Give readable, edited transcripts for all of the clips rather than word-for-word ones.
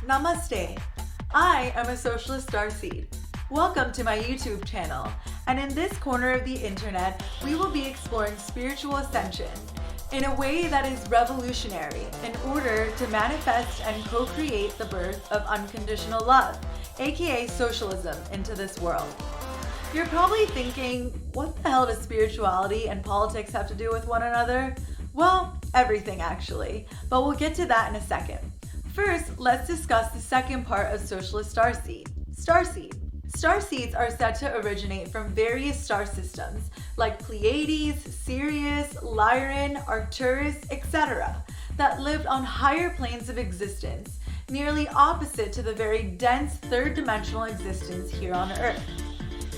Namaste. I am a Socialist Starseed. Welcome to my YouTube channel, and in this corner of the internet, we will be exploring spiritual ascension in a way that is revolutionary in order to manifest and co-create the birth of unconditional love, aka socialism, into this world. You're probably thinking, what the hell does spirituality and politics have to do with one another? Well, everything actually, but we'll get to that in a second. First, let's discuss the second part of Socialist Starseed, Starseed. Starseeds are said to originate from various star systems like Pleiades, Sirius, Lyran, Arcturus, etc. that lived on higher planes of existence, nearly opposite to the very dense third-dimensional existence here on Earth.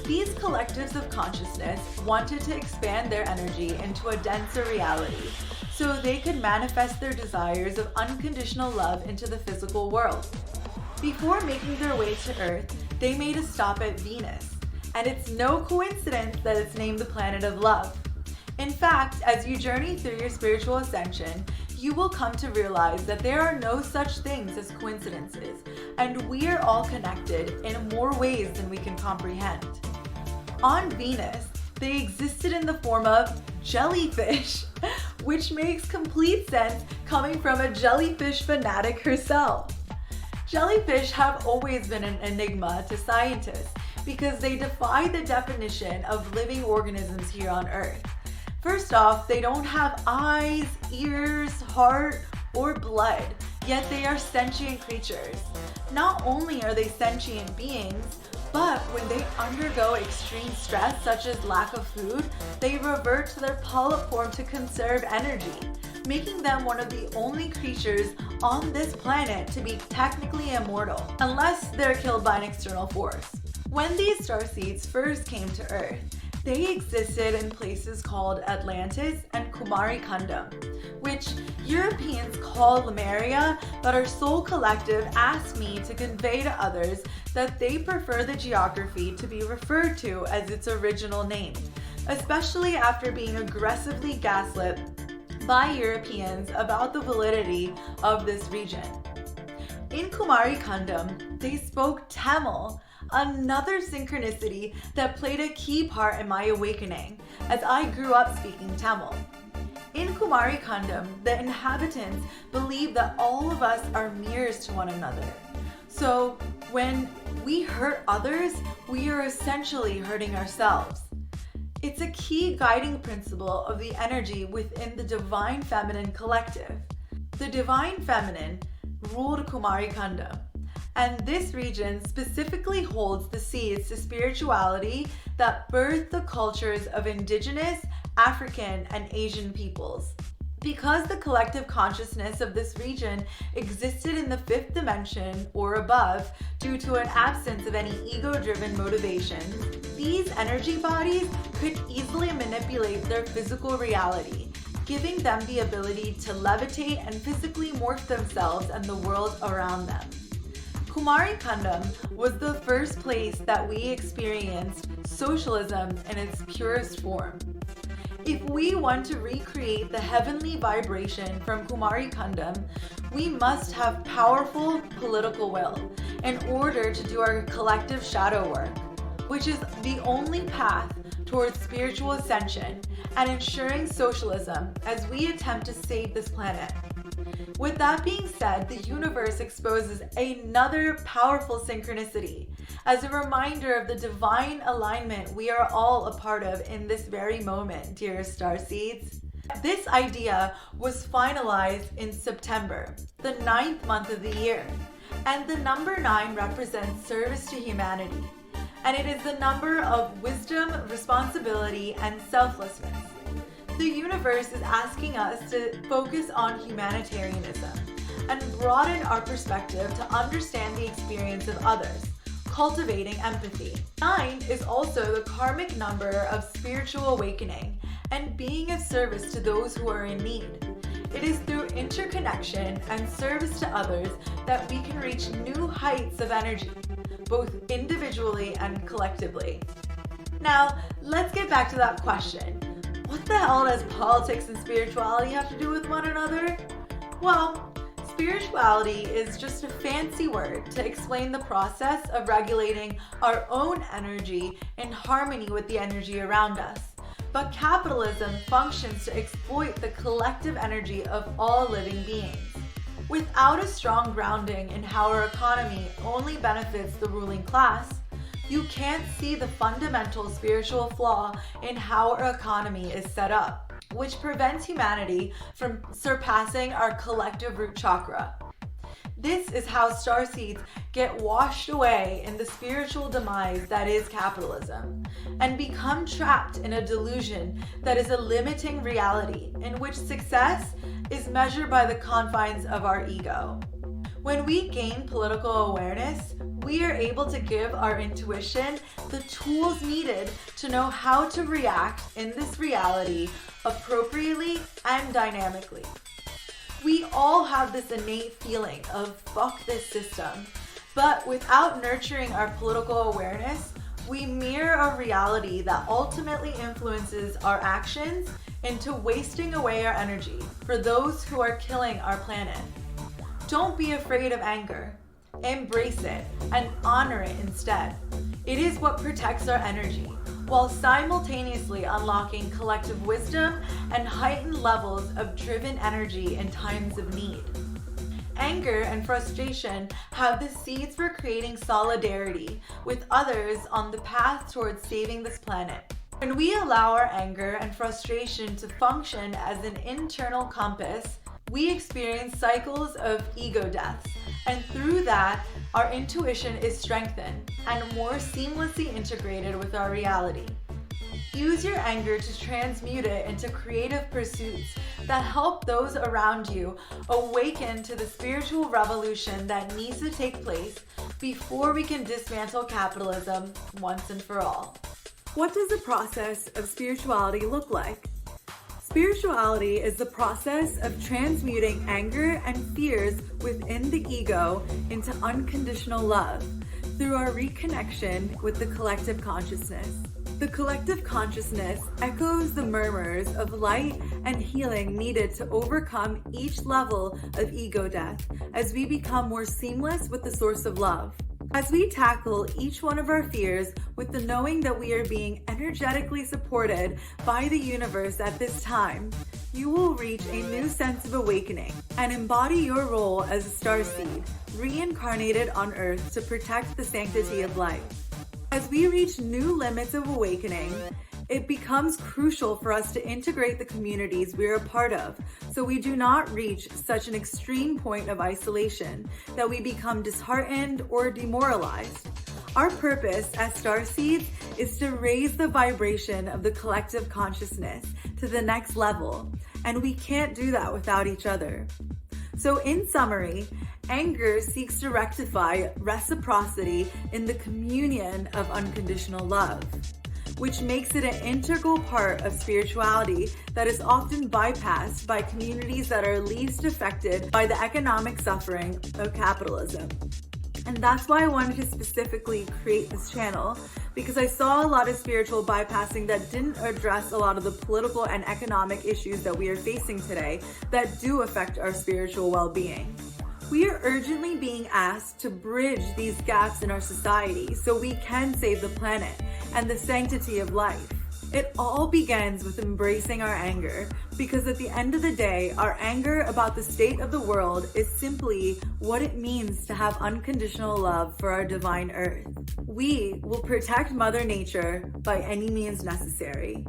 These collectives of consciousness wanted to expand their energy into a denser reality so they could manifest their desires of unconditional love into the physical world. Before making their way to Earth, they made a stop at Venus, and it's no coincidence that it's named the planet of love. In fact, as you journey through your spiritual ascension, you will come to realize that there are no such things as coincidences, and we are all connected in more ways than we can comprehend. On Venus, they existed in the form of jellyfish, which makes complete sense coming from a jellyfish fanatic herself. Jellyfish have always been an enigma to scientists because they defy the definition of living organisms here on Earth. First off, they don't have eyes, ears, heart, or blood, yet they are sentient creatures. Not only are they sentient beings, but when they undergo extreme stress, such as lack of food, they revert to their polyp form to conserve energy, making them one of the only creatures on this planet to be technically immortal, unless they're killed by an external force. When these starseeds first came to Earth, they existed in places called Atlantis and Kumari Kingdom, which Europeans call Lemuria, but our soul collective asked me to convey to others that they prefer the geography to be referred to as its original name, especially after being aggressively gaslit by Europeans about the validity of this region. In Kumari Kingdom, they spoke Tamil, another synchronicity that played a key part in my awakening as I grew up speaking Tamil. In Kumari Kingdom, the inhabitants believe that all of us are mirrors to one another. So when we hurt others, we are essentially hurting ourselves. It's a key guiding principle of the energy within the Divine Feminine collective. The Divine Feminine ruled Kumari Kingdom, and this region specifically holds the seeds to spirituality that birthed the cultures of indigenous, African, and Asian peoples. Because the collective consciousness of this region existed in the fifth dimension or above due to an absence of any ego-driven motivations, these energy bodies could easily manipulate their physical reality, giving them the ability to levitate and physically morph themselves and the world around them. Kumari Kingdom was the first place that we experienced socialism in its purest form. If we want to recreate the heavenly vibration from Kumari Kingdom, we must have powerful political will in order to do our collective shadow work, which is the only path towards spiritual ascension and ensuring socialism as we attempt to save this planet. With that being said, the universe exposes another powerful synchronicity as a reminder of the divine alignment we are all a part of in this very moment, dearest starseeds. This idea was finalized in September, the 9th month of the year, and the number 9 represents service to humanity, and it is the number of wisdom, responsibility, and selflessness. The universe is asking us to focus on humanitarianism and broaden our perspective to understand the experience of others, cultivating empathy. 9 is also the karmic number of spiritual awakening and being of service to those who are in need. It is through interconnection and service to others that we can reach new heights of energy, both individually and collectively. Now, let's get back to that question. What the hell does politics and spirituality have to do with one another? Well, Spirituality is just a fancy word to explain the process of regulating our own energy in harmony with the energy around us. But capitalism functions to exploit the collective energy of all living beings. Without a strong grounding in how our economy only benefits the ruling class, you can't see the fundamental spiritual flaw in how our economy is set up, which prevents humanity from surpassing our collective root chakra. This is how starseeds get washed away in the spiritual demise that is capitalism, and become trapped in a delusion that is a limiting reality in which success is measured by the confines of our ego. When we gain political awareness, we are able to give our intuition the tools needed to know how to react in this reality appropriately and dynamically. We all have this innate feeling of fuck this system, but without nurturing our political awareness, we mirror a reality that ultimately influences our actions into wasting away our energy for those who are killing our planet. Don't be afraid of anger. Embrace it and honor it instead. It is what protects our energy, while simultaneously unlocking collective wisdom and heightened levels of driven energy in times of need. Anger and frustration have the seeds for creating solidarity with others on the path towards saving this planet. When we allow our anger and frustration to function as an internal compass, we experience cycles of ego deaths, and through that, our intuition is strengthened and more seamlessly integrated with our reality. Use your anger to transmute it into creative pursuits that help those around you awaken to the spiritual revolution that needs to take place before we can dismantle capitalism once and for all. What does the process of spirituality look like? Spirituality is the process of transmuting anger and fears within the ego into unconditional love through our reconnection with the collective consciousness. The collective consciousness echoes the murmurs of light and healing needed to overcome each level of ego death as we become more seamless with the source of love. As we tackle each one of our fears with the knowing that we are being energetically supported by the universe at this time, you will reach a new sense of awakening and embody your role as a starseed, reincarnated on Earth to protect the sanctity of life. As we reach new limits of awakening, it becomes crucial for us to integrate the communities we are a part of so we do not reach such an extreme point of isolation that we become disheartened or demoralized. Our purpose as starseeds is to raise the vibration of the collective consciousness to the next level, and we can't do that without each other. So in summary, anger seeks to rectify reciprocity in the communion of unconditional love, which makes it an integral part of spirituality that is often bypassed by communities that are least affected by the economic suffering of capitalism. And that's why I wanted to specifically create this channel, because I saw a lot of spiritual bypassing that didn't address a lot of the political and economic issues that we are facing today that do affect our spiritual well-being. We are urgently being asked to bridge these gaps in our society so we can save the planet and the sanctity of life. It all begins with embracing our anger, because at the end of the day, our anger about the state of the world is simply what it means to have unconditional love for our divine Earth. We will protect Mother Nature by any means necessary.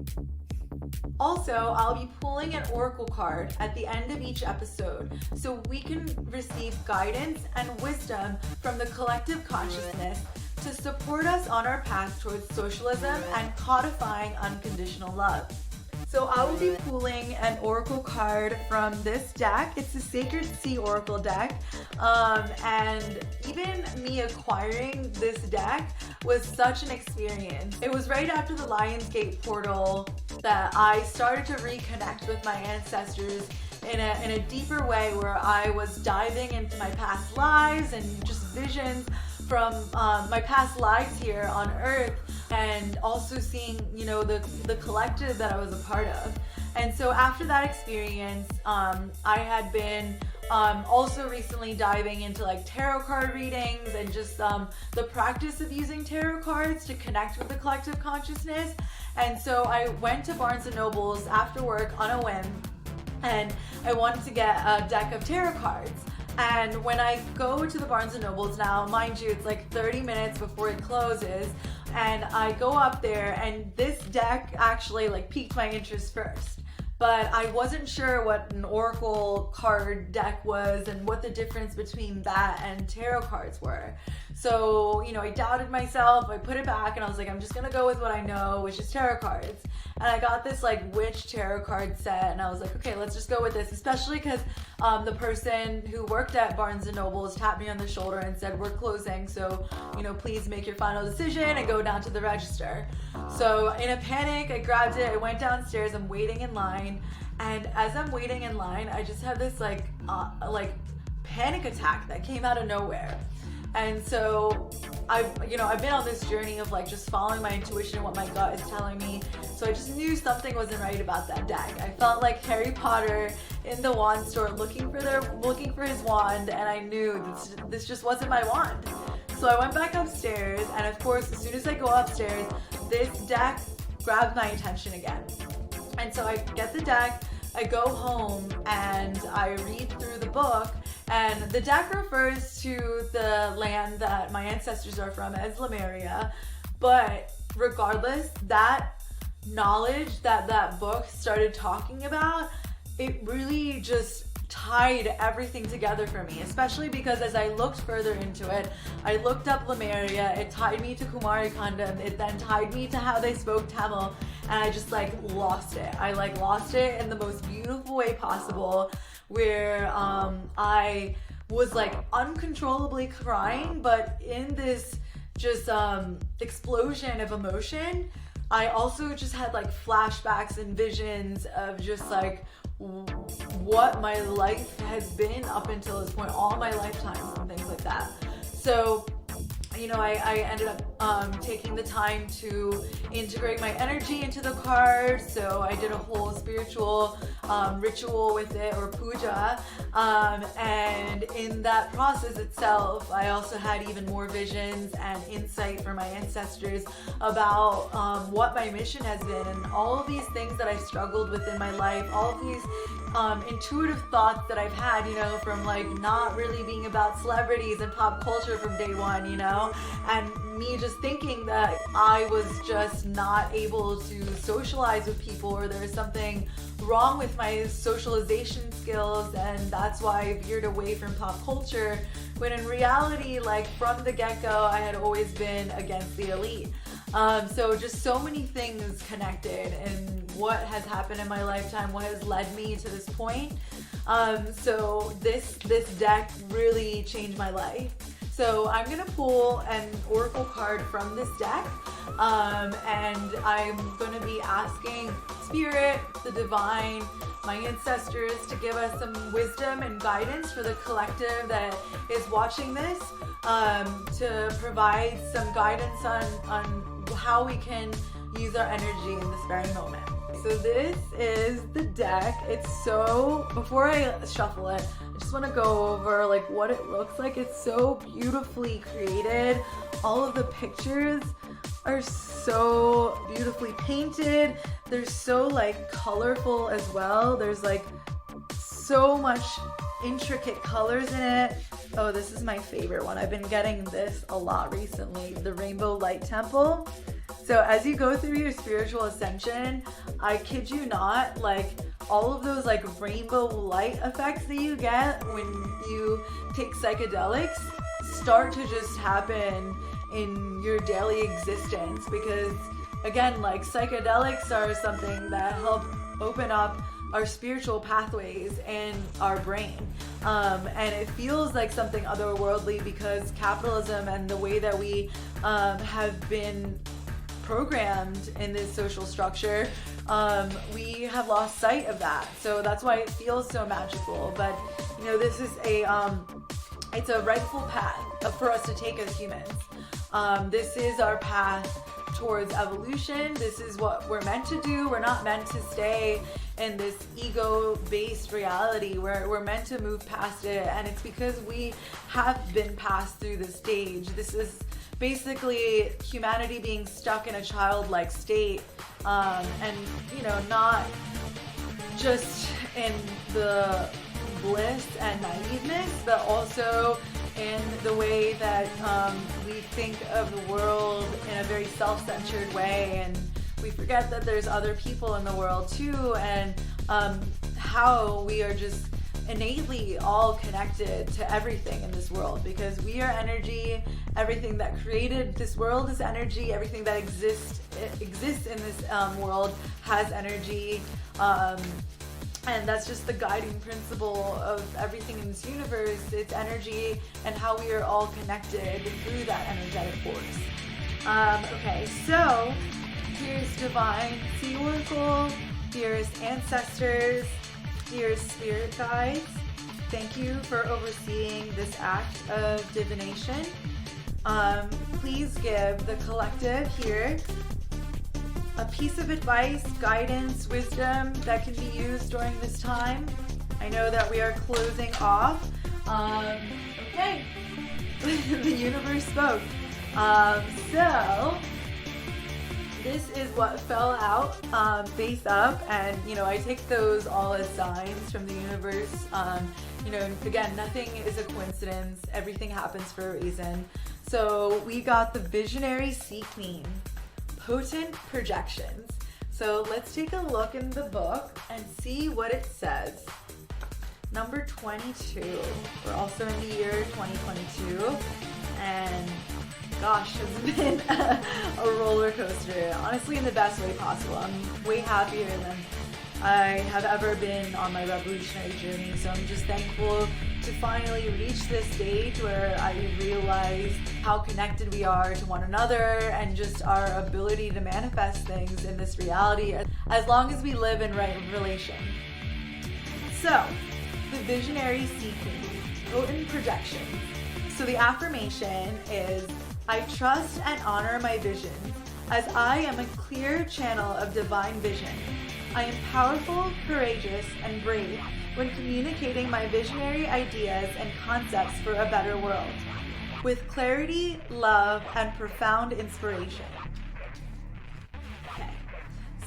Also, I'll be pulling an oracle card at the end of each episode so we can receive guidance and wisdom from the collective consciousness to support us on our path towards socialism and codifying unconditional love. So I will be pulling an oracle card from this deck. It's the Sacred Sea Oracle deck. And even me acquiring this deck was such an experience. It was right after the Lionsgate portal that I started to reconnect with my ancestors in a deeper way, where I was diving into my past lives and just visions from my past lives here on Earth, and also seeing, the collective that I was a part of. And so after that experience, I had been Also recently diving into like tarot card readings and just the practice of using tarot cards to connect with the collective consciousness. And so I went to Barnes & Noble's after work on a whim, and I wanted to get a deck of tarot cards. And when I go to the Barnes & Noble's now, mind you, it's like 30 minutes before it closes, and I go up there, and this deck actually like piqued my interest first. But I wasn't sure what an oracle card deck was and what the difference between that and tarot cards were. So, you know, I doubted myself. I put it back and I was like, I'm just going to go with what I know, which is tarot cards. And I got this like witch tarot card set, and I was like, okay, let's just go with this, especially because the person who worked at Barnes & Noble's tapped me on the shoulder and said, we're closing, so, you know, please make your final decision and go down to the register. So in a panic, I grabbed it, I went downstairs, I'm waiting in line, and as I'm waiting in line, I just had this like panic attack that came out of nowhere. And so I've been on this journey of like just following my intuition and what my gut is telling me. So I just knew something wasn't right about that deck. I felt like Harry Potter in the wand store looking for his wand, and I knew this just wasn't my wand. So I went back upstairs, and of course, as soon as I go upstairs, this deck grabbed my attention again. And so I get the deck, I go home, and I read through the book. And the deck refers to the land that my ancestors are from as Lemuria. But regardless, that knowledge that book started talking about, it really just tied everything together for me, especially because as I looked further into it, I looked up Lemuria, it tied me to Kumari Kandam, it then tied me to how they spoke Tamil, and I just like lost it. I like lost it in the most beautiful way possible, where I was like uncontrollably crying, but in this just explosion of emotion, I also just had like flashbacks and visions of just like what my life has been up until this point, all my lifetimes and things like that. So, you know, I ended up taking the time to integrate my energy into the card. So I did a whole spiritual ritual with it, or puja. And in that process itself, I also had even more visions and insight from my ancestors about what my mission has been, and all of these things that I've struggled with in my life, all of these intuitive thoughts that I've had, you know, from like not really being about celebrities and pop culture from day one, you know, and me just thinking that I was just not able to socialize with people, or there was something wrong with my socialization skills, and that's why I veered away from pop culture, when in reality, like from the get-go, I had always been against the elite. So just so many things connected, and what has happened in my lifetime, what has led me to this point. So this deck really changed my life. So I'm gonna pull an oracle card from this deck, and I'm gonna be asking Spirit, the divine, my ancestors to give us some wisdom and guidance for the collective that is watching this, to provide some guidance on how we can use our energy in this very moment. So this is the deck. It's so, before I shuffle it, I just want to go over like what it looks like. It's so beautifully created. All of the pictures are so beautifully painted. They're so like colorful as well. There's like so much intricate colors in it. Oh, this is my favorite one. I've been getting this a lot recently, the Rainbow Light Temple. So as you go through your spiritual ascension, I kid you not, like all of those like rainbow light effects that you get when you take psychedelics start to just happen in your daily existence, because again, like psychedelics are something that help open up our spiritual pathways in our brain, and it feels like something otherworldly because capitalism and the way that we have been programmed in this social structure, we have lost sight of that. So that's why it feels so magical. But you know, this is it's a rightful path for us to take as humans. This is our path towards evolution. This is what we're meant to do. We're not meant to stay in this ego-based reality where we're meant to move past it, and it's because we have been passed through this stage. This is basically humanity being stuck in a childlike state, and not just in the bliss and naiveness, but also in the way that we think of the world in a very self-centered way, and we forget that there's other people in the world too, and how we are just innately all connected to everything in this world, because we are energy. Everything that created this world is energy. Everything that exists in this world has energy, and that's just the guiding principle of everything in this universe. It's energy, and how we are all connected through that energetic force. Okay, so here's divine sea oracle, here's ancestors, here's spirit guides. Thank you for overseeing this act of divination. Please give the collective here a piece of advice, guidance, wisdom that can be used during this time. I know that we are closing off. Okay, the universe spoke. So this is what fell out face up, and I take those all as signs from the universe. Again, nothing is a coincidence. Everything happens for a reason. So we got the visionary sea queen, potent projections. So let's take a look in the book and see what it says. Number 22. We're also in the year 2022, and gosh, it's been a roller coaster, honestly, in the best way possible. I'm way happier than I have ever been on my revolutionary journey, so I'm just thankful to finally reach this stage where I realize how connected we are to one another, and just our ability to manifest things in this reality as long as we live in right relation. So, the visionary sea queen, potent projection. So the affirmation is, I trust and honor my visions, as I am a clear channel of divine vision. I am powerful, courageous, and brave when communicating my visionary ideas and concepts for a better world, with clarity, love, and profound inspiration. Okay,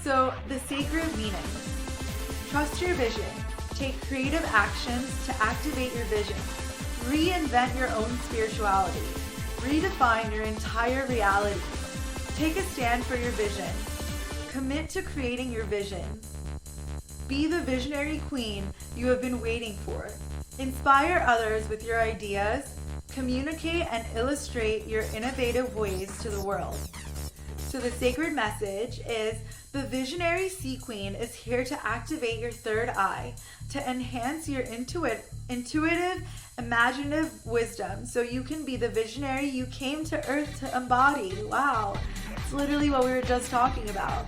so the sacred meaning. Trust your vision. Take creative actions to activate your vision. Reinvent your own spirituality. Redefine your entire reality. Take a stand for your vision. Commit to creating your vision. Be the visionary queen you have been waiting for. Inspire others with your ideas. Communicate and illustrate your innovative ways to the world. So the sacred message is, the visionary sea queen is here to activate your third eye, to enhance your intuitive, imaginative wisdom, so you can be the visionary you came to Earth to embody. Wow, it's literally what we were just talking about.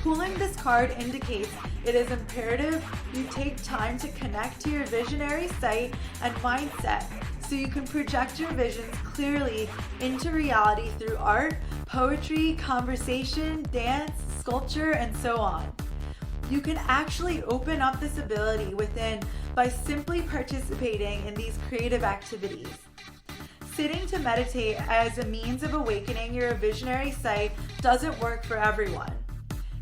Pulling this card indicates it is imperative you take time to connect to your visionary sight and mindset, so you can project your visions clearly into reality through art, poetry, conversation, dance, sculpture, and so on. You can actually open up this ability within by simply participating in these creative activities. Sitting to meditate as a means of awakening your visionary sight doesn't work for everyone.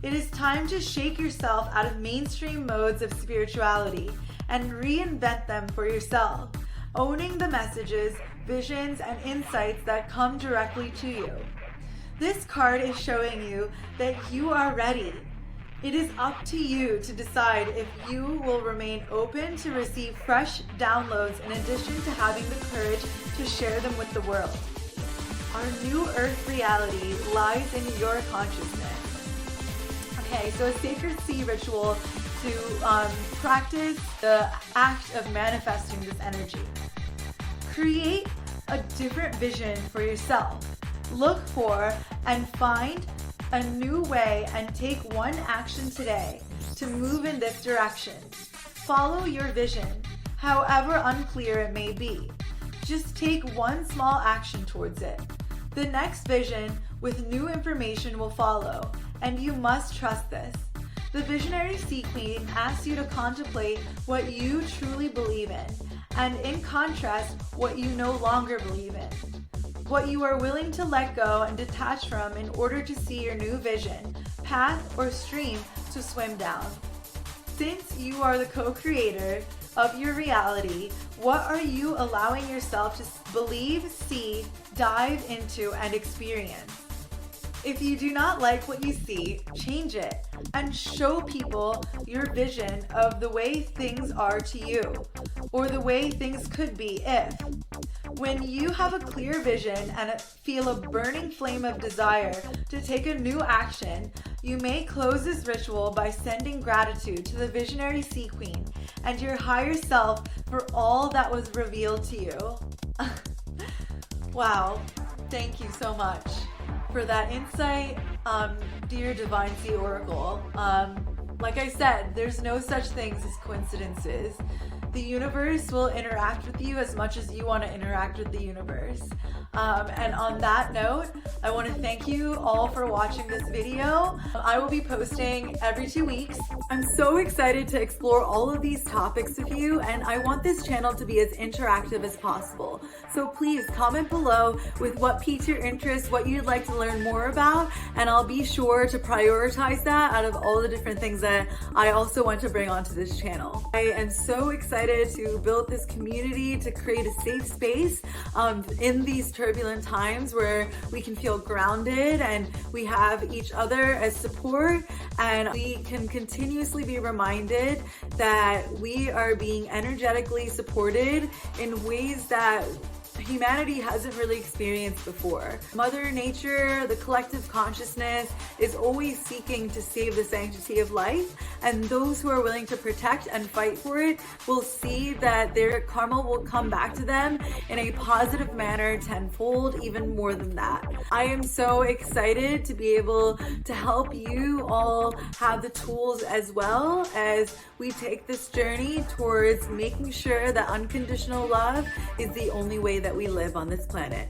It is time to shake yourself out of mainstream modes of spirituality and reinvent them for yourself, owning the messages, visions, and insights that come directly to you. This card is showing you that you are ready. It is up to you to decide if you will remain open to receive fresh downloads in addition to having the courage to share them with the world. Our new earth reality lies in your consciousness. Okay, so a sacred sea ritual to practice the act of manifesting this energy. Create a different vision for yourself. Look for and find a new way and take one action today to move in this direction. Follow your vision, however unclear it may be. Just take one small action towards it. The next vision with new information will follow, and you must trust this. The Visionary Sea Queen asks you to contemplate what you truly believe in, and in contrast, what you no longer believe in. What you are willing to let go and detach from in order to see your new vision, path, or stream to swim down. Since you are the co-creator of your reality, what are you allowing yourself to believe, see, dive into, and experience? If you do not like what you see, change it and show people your vision of the way things are to you, or the way things could be if. When you have a clear vision and feel a burning flame of desire to take a new action, you may close this ritual by sending gratitude to the Visionary Sea Queen and your higher self for all that was revealed to you. Wow, thank you so much for that insight, dear Divine Sea Oracle. Like I said, there's no such things as coincidences. The universe will interact with you as much as you want to interact with the universe. And on that note, I want to thank you all for watching this video. I will be posting every 2 weeks. I'm so excited to explore all of these topics with you, and I want this channel to be as interactive as possible. So please comment below with what piques your interest, what you'd like to learn more about, and I'll be sure to prioritize that out of all the different things that I also want to bring onto this channel. I am so excited to build this community, to create a safe space in these turbulent times where we can feel grounded and we have each other as support, and we can continuously be reminded that we are being energetically supported in ways that humanity hasn't really experienced before. Mother Nature, the collective consciousness, is always seeking to save the sanctity of life, and those who are willing to protect and fight for it will see that their karma will come back to them in a positive manner tenfold, even more than that. I am so excited to be able to help you all have the tools as well as we take this journey towards making sure that unconditional love is the only way that we live on this planet.